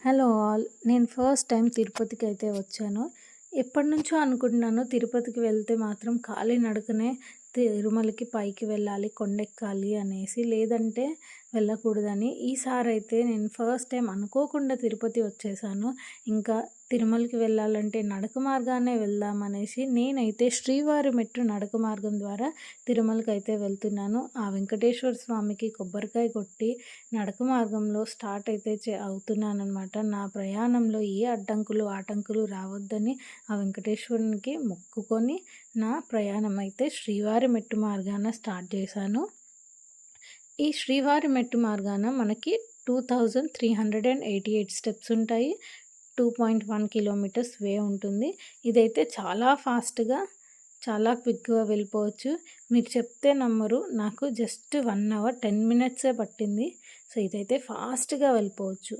Hello all. నేను first time తిరుపతికి అయితే వచ్చాను. ఎప్పటినుంచో అనుకుంటున్నాను తిరుపతికి వెళ్తే మాత్రం కాలినడకనే తిరుమలకి పైకి వెళ్ళాలి, కొండెక్కాలి అనేసి, లేదంటే వెళ్ళకూడదని. ఈసారి అయితే నేను ఫస్ట్ టైం అనుకోకుండా తిరుపతి వచ్చేసాను. ఇంకా తిరుమలకి వెళ్ళాలంటే నడక మార్గానే వెళ్దామనేసి నేనైతే శ్రీవారి మెట్టు నడక మార్గం ద్వారా తిరుమలకి అయితే వెళ్తున్నాను. ఆ వెంకటేశ్వర స్వామికి కొబ్బరికాయ కొట్టి నడక మార్గంలో స్టార్ట్ అయితే అవుతున్నానమాట. నా ప్రయాణంలో ఏ అడ్డంకులు ఆటంకులు రావద్దని ఆ వెంకటేశ్వరునికి మొక్కుకొని నా ప్రయాణం అయితే శ్రీవారి మెట్టు మార్గాన స్టార్ట్ చేశాను. ఈ శ్రీవారి మెట్టు మార్గాన మనకి 2388 స్టెప్స్ ఉంటాయి. 2.1 కిలోమీటర్స్ వే ఉంటుంది. ఇదైతే చాలా ఫాస్ట్గా, చాలా క్విక్గా వెళ్ళిపోవచ్చు. మీరు చెప్తే నమ్మరు, నాకు జస్ట్ 1 అవర్ 10 మినిట్సే పట్టింది. సో ఇదైతే ఫాస్ట్గా వెళ్ళిపోవచ్చు.